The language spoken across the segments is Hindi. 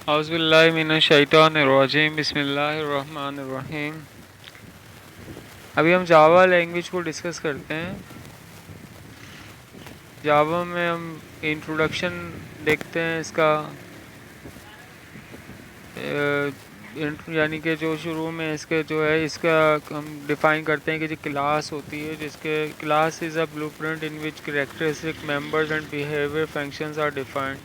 औज़ुबिल्लाहि मिनश्शैतानिर्रजीम बिस्मिल्लाहिर्रहमानिर्रहीम। अभी हम जावा लैंग्वेज को डिस्कस करते हैं। जावा में हम इंट्रोडक्शन देखते हैं इसका, यानी कि जो शुरू में इसके जो है इसका हम डिफ़ाइन करते हैं कि जो क्लास होती है, जिसके class is a blueprint in which characteristic members and behaviour functions are defined.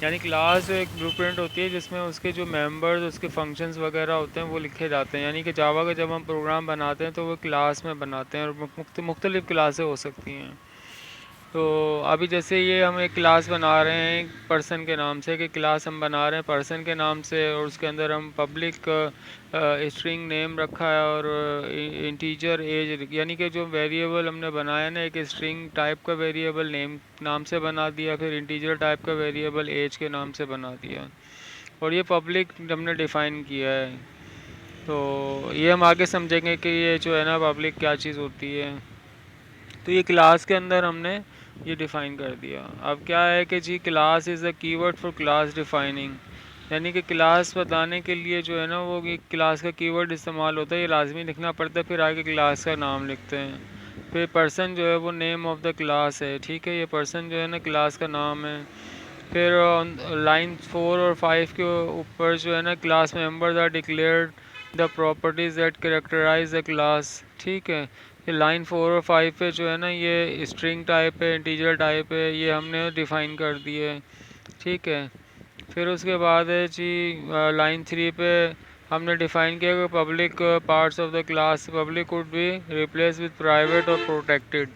यानी क्लास एक ब्लूप्रिंट होती है जिसमें उसके जो मेंबर्स, उसके फंक्शंस वगैरह होते हैं वो लिखे जाते हैं। यानी कि जावा का जब हम प्रोग्राम बनाते हैं तो वो क्लास में बनाते हैं और मुख्तलिफ़ क्लासें हो सकती हैं। तो अभी जैसे ये हम एक क्लास बना रहे हैं एक पर्सन के नाम से, कि क्लास हम बना रहे हैं पर्सन के नाम से, और उसके अंदर हम पब्लिक स्ट्रिंग नेम रखा है और इंटीजर एज, यानी कि जो वेरिएबल हमने बनाया ना, एक स्ट्रिंग टाइप का वेरिएबल नेम नाम से बना दिया, फिर इंटीजर टाइप का वेरिएबल एज के नाम से बना दिया, और ये पब्लिक हमने डिफ़ाइन किया है। तो ये हम आगे समझेंगे कि ये जो है ना पब्लिक क्या चीज़ होती है। तो ये क्लास के अंदर हमने ये डिफ़ाइन कर दिया। अब क्या है कि जी class is a keyword for class defining, यानी कि क्लास बताने के लिए जो है ना वो एक क्लास का कीवर्ड इस्तेमाल होता है, ये लाजमी लिखना पड़ता है, फिर आगे क्लास का नाम लिखते हैं। फिर पर्सन जो है वो नेम ऑफ द क्लास है, ठीक है, ये पर्सन जो है ना क्लास का नाम है। फिर लाइन 4 और 5 के ऊपर जो है ना class members are declared the properties that characterise the class, ठीक है। ये लाइन 4 और 5 पे जो है ना ये स्ट्रिंग टाइप है, इंटीजर टाइप है, ये हमने डिफ़ाइन कर दिए, ठीक है। फिर उसके बाद है जी लाइन 3 पे हमने डिफ़ाइन किया कि public parts of the class public would be replace with private और प्रोटेक्टेड,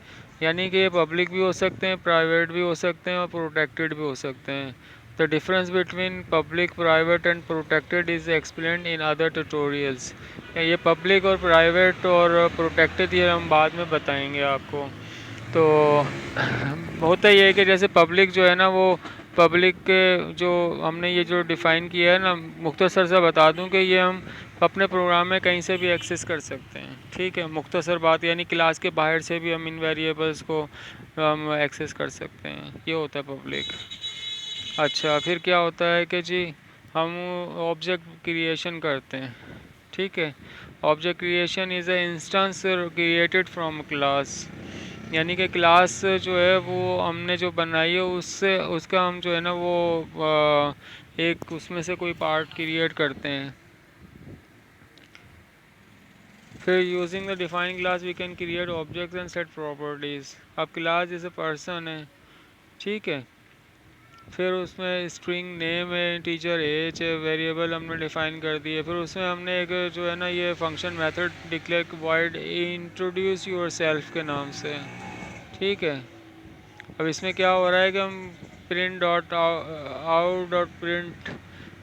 यानी कि ये पब्लिक भी हो सकते हैं, प्राइवेट भी हो सकते हैं और प्रोटेक्टेड भी हो सकते हैं। The difference between public, private and protected is explained in other tutorials. ये पब्लिक और प्राइवेट और प्रोटेक्टेड ये हम बाद में बताएंगे आपको। तो होता ये है कि जैसे पब्लिक जो है ना वो पब्लिक के जो हमने ये जो डिफ़ाइन किया है ना, मुख्तसर सा बता दूं कि ये हम अपने प्रोग्राम में कहीं से भी एक्सेस कर सकते हैं, ठीक है। मुख्तसर बात, यानी क्लास के बाहर से भी हम इन वेरिएबल्स को हम एक्सेस कर सकते हैं, ये होता है पब्लिक। अच्छा, फिर क्या होता है कि जी हम ऑब्जेक्ट क्रिएशन करते हैं, ठीक है। Object creation is a instance created from class, यानी कि क्लास जो है वो हमने जो बनाई है उससे उसका हम जो है ना वो एक उसमें से कोई पार्ट क्रिएट करते हैं। फिर using the define class we can create objects and set properties. अब क्लास जैसे पर्सन है, ठीक है, फिर उसमें स्ट्रिंग नेम है, टीचर एज है, वेरिएबल हमने डिफ़ाइन कर दिए। फिर उसमें हमने एक जो है ना ये function method declare void introduce your self के नाम से, ठीक है। अब इसमें क्या हो रहा है कि हम print dot out dot print,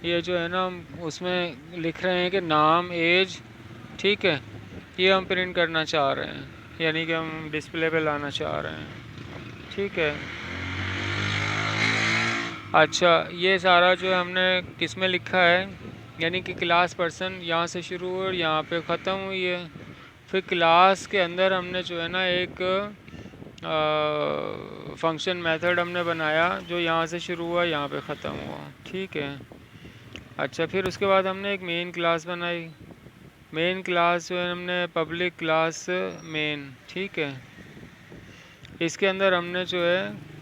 ये जो है ना हम उसमें लिख रहे हैं कि नाम एज, ठीक है, ये हम प्रिंट करना चाह रहे हैं, यानी कि हम डिस्प्ले पे लाना चाह रहे हैं, ठीक है। अच्छा, ये सारा जो है हमने किस में लिखा है, यानी कि क्लास पर्सन यहाँ से शुरू हुई और यहाँ पे ख़त्म हुई है। फिर क्लास के अंदर हमने जो है ना एक फंक्शन मेथड हमने बनाया जो यहाँ से शुरू हुआ यहाँ पे ख़त्म हुआ, ठीक है। अच्छा, फिर उसके बाद हमने एक मेन क्लास बनाई। मेन क्लास जो है हमने पब्लिक क्लास मेन, ठीक है। इसके अंदर हमने जो है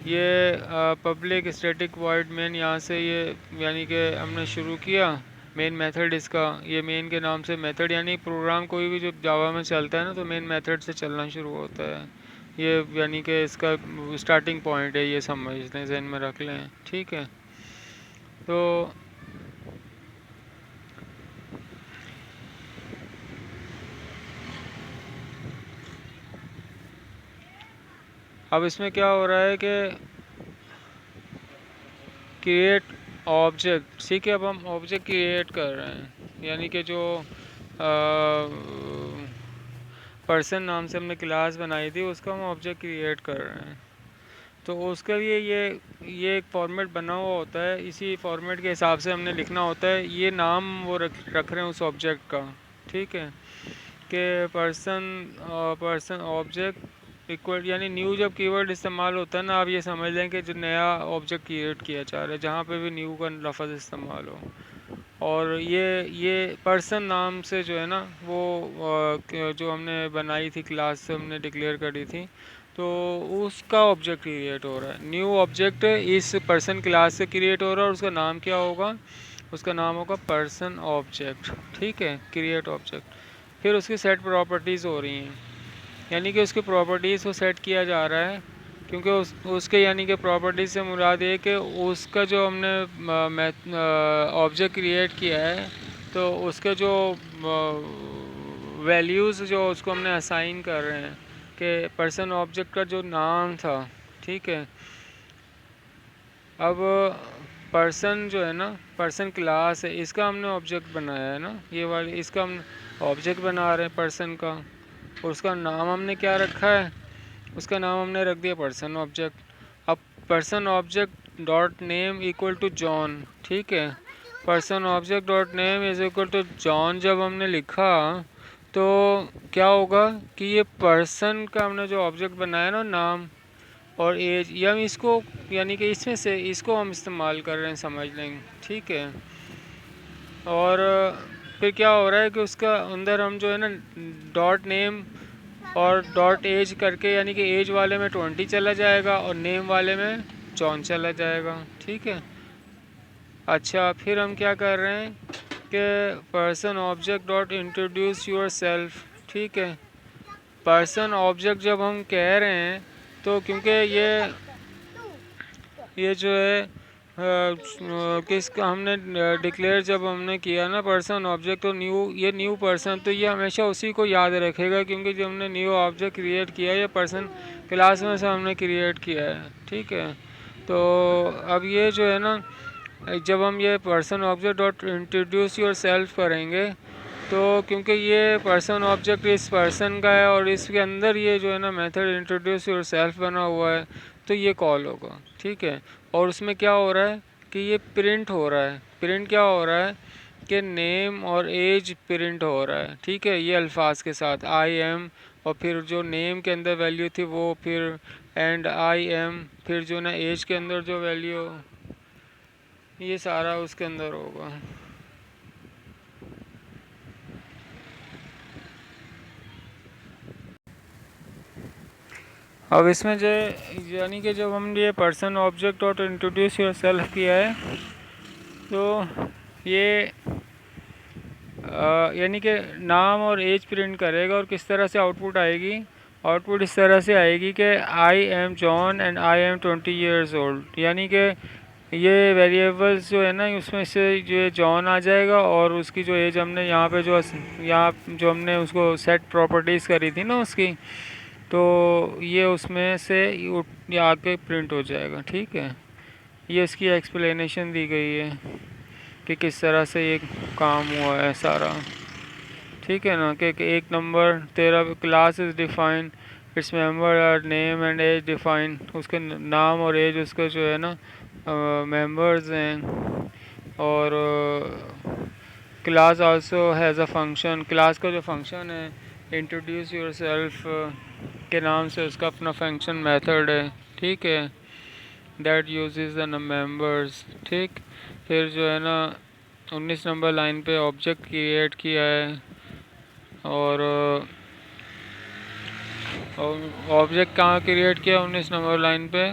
ये पब्लिक स्टैटिक वॉइड मेन, यहाँ से ये यानी कि हमने शुरू किया मेन मेथड इसका, ये मेन के नाम से मेथड, यानी प्रोग्राम कोई भी जो जावा में चलता है ना तो मेन मेथड से चलना शुरू होता है। ये यानी कि इसका स्टार्टिंग पॉइंट है, ये समझते हैं, जहन में रख लें, ठीक है। तो अब इसमें क्या हो रहा है कि क्रिएट ऑब्जेक्ट, ठीक है। अब हम ऑब्जेक्ट क्रिएट कर रहे हैं, यानी कि जो पर्सन नाम से हमने क्लास बनाई थी उसका हम ऑब्जेक्ट क्रिएट कर रहे हैं। तो उसके लिए ये एक फॉर्मेट बना हुआ होता है, इसी फॉर्मेट के हिसाब से हमने लिखना होता है। ये नाम वो रख रहे हैं उस ऑब्जेक्ट का, ठीक है, कि पर्सन ऑब्जेक्ट इक्वल यानी न्यू जब कीवर्ड इस्तेमाल होता है ना, आप ये समझ लें कि जो नया ऑब्जेक्ट क्रिएट किया जा रहा है, जहाँ पे भी न्यू का लफ्ज़ इस्तेमाल हो। और ये पर्सन नाम से जो है ना वो जो हमने बनाई थी क्लास से हमने डिक्लेयर करी थी, तो उसका ऑब्जेक्ट क्रिएट हो रहा है। न्यू ऑब्जेक्ट इस पर्सन क्लास से क्रिएट हो रहा है और उसका नाम क्या होगा, उसका नाम होगा पर्सन ऑब्जेक्ट। ठीक है, क्रिएट ऑब्जेक्ट। फिर उसकी सेट प्रॉपर्टीज़ हो रही हैं, यानी कि उसकी प्रॉपर्टीज़ को सेट किया जा रहा है, क्योंकि उसके यानी कि प्रॉपर्टीज़ से मुराद ये कि उसका जो हमने ऑब्जेक्ट क्रिएट किया है, तो उसके जो वैल्यूज़ जो उसको हमने असाइन कर रहे हैं कि पर्सन ऑब्जेक्ट का जो नाम था, ठीक है। अब पर्सन जो है ना, पर्सन क्लास है, इसका हमने ऑब्जेक्ट बनाया है ना, ये वाली इसका हम ऑब्जेक्ट बना रहे हैं पर्सन का, और उसका नाम हमने क्या रखा है, उसका नाम हमने रख दिया पर्सन ऑब्जेक्ट। अब person object dot name equal to John, ठीक है। Person object dot name is equal to John जब हमने लिखा, तो क्या होगा कि ये पर्सन का हमने जो ऑब्जेक्ट बनाया ना, नाम और एज, ये हम इसको यानी कि इसमें से इसको हम इस्तेमाल कर रहे हैं, समझ लेंगे, ठीक है। और फिर क्या हो रहा है कि उसका अंदर हम जो है ना डॉट नेम और डॉट एज करके, यानी कि एज वाले में 20 चला जाएगा और नेम वाले में जॉन चला जाएगा, ठीक है। अच्छा, फिर हम क्या कर रहे हैं कि person object dot introduce your self, ठीक है। पर्सन ऑब्जेक्ट जब हम कह रहे हैं, तो क्योंकि ये जो है किसका हमने डिक्लेयर जब हमने किया ना पर्सन ऑब्जेक्ट, तो ये न्यू पर्सन, तो ये हमेशा उसी को याद रखेगा, क्योंकि जब हमने न्यू ऑब्जेक्ट क्रिएट किया है ये पर्सन क्लास में से हमने क्रिएट किया है, ठीक है। तो अब ये जो है ना, जब हम ये person object dot introduce your self करेंगे, तो क्योंकि ये पर्सन ऑब्जेक्ट इस पर्सन का है और इसके अंदर ये जो है ना मेथड इंट्रोड्यूस योर सेल्फ बना हुआ है, तो ये कॉल होगा, ठीक है। और उसमें क्या हो रहा है कि ये प्रिंट हो रहा है, प्रिंट क्या हो रहा है कि नेम और एज प्रिंट हो रहा है, ठीक है। ये अल्फाज के साथ आई एम, और फिर जो नेम के अंदर वैल्यू थी वो, फिर एंड आई एम, फिर जो ना एज के अंदर जो वैल्यू, ये सारा उसके अंदर होगा। अब इसमें जो यानी कि जब हम ये person object dot introduce your self किया है, तो ये यानी कि नाम और एज प्रिंट करेगा, और किस तरह से आउटपुट आएगी, आउटपुट इस तरह से आएगी कि I am John and I am 20 years old, यानी कि ये वेरिएबल्स जो है ना उसमें से जो जॉन आ जाएगा, और उसकी जो एज हमने यहाँ पे यहाँ जो हमने उसको सेट प्रॉपर्टीज़ करी थी ना उसकी, तो ये उसमें से ये आके प्रिंट हो जाएगा, ठीक है। ये इसकी एक्सप्लेनेशन दी गई है कि किस तरह से ये काम हुआ है सारा, ठीक है ना। कि एक नंबर तेरा class is define, its member are name and age define, उसके नाम और एज उसका जो है ना मेंबर्स हैं। और class also has a function, class का जो फंक्शन है इंट्रोड्यूस योर सेल्फ के नाम से उसका अपना फंक्शन मेथड है, ठीक है। दैट यूजेस द मेंबर्स, ठीक। फिर जो है ना 19 नंबर लाइन पे ऑब्जेक्ट क्रिएट किया है, और ऑब्जेक्ट कहाँ क्रिएट किया 19 नंबर लाइन पे,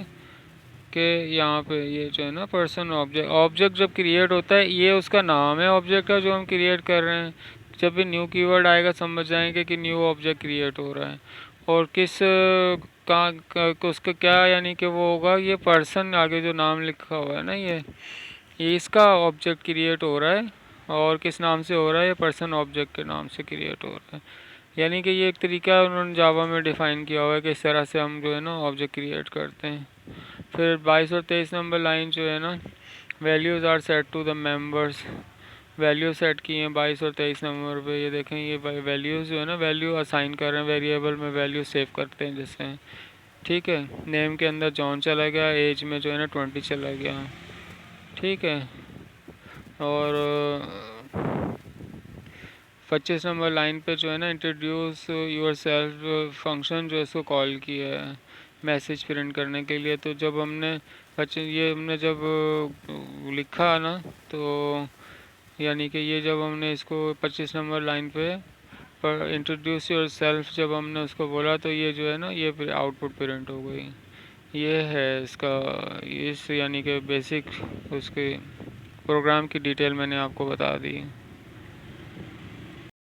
कि यहाँ पे ये जो है ना पर्सन ऑब्जेक्ट, ऑब्जेक्ट जब क्रिएट होता है ये उसका नाम है ऑब्जेक्ट का जो हम क्रिएट कर रहे हैं। जब भी न्यू कीवर्ड आएगा समझ जाएंगे कि न्यू ऑब्जेक्ट क्रिएट हो रहा है, और किस उसका क्या यानी कि वो होगा, ये पर्सन आगे जो नाम लिखा हुआ है ना ये इसका ऑब्जेक्ट क्रिएट हो रहा है, और किस नाम से हो रहा है, ये पर्सन ऑब्जेक्ट के नाम से क्रिएट हो रहा है। यानी कि ये एक तरीका उन्होंने जावा में डिफ़ाइन किया हुआ है कि इस तरह से हम जो है ना ऑब्जेक्ट क्रिएट करते हैं। फिर 22 और 23 नंबर लाइन जो है ना, values are set to the members, value set की हैं 22 और 23 नंबर पे। ये देखें, ये वैल्यूज़ जो है ना वैल्यू असाइन कर रहे हैं, वेरिएबल में वैल्यू सेव करते हैं जैसे, ठीक है। नेम के अंदर जॉन चला गया, एज में जो है ना 20 चला गया, ठीक है। और 25 नंबर लाइन पे जो है ना इंट्रोड्यूस योर सेल्फ फंक्शन जो है इसको कॉल किया है मैसेज प्रिंट करने के लिए। तो जब हमने ये हमने जब लिखा ना, तो यानी कि ये जब हमने इसको 25 नंबर लाइन पे पर इंट्रोड्यूस योर सेल्फ जब हमने उसको बोला, तो ये जो है ना ये फिर आउटपुट प्रिंट हो गई। ये है इसका इस यानी कि बेसिक उसके प्रोग्राम की डिटेल मैंने आपको बता दी।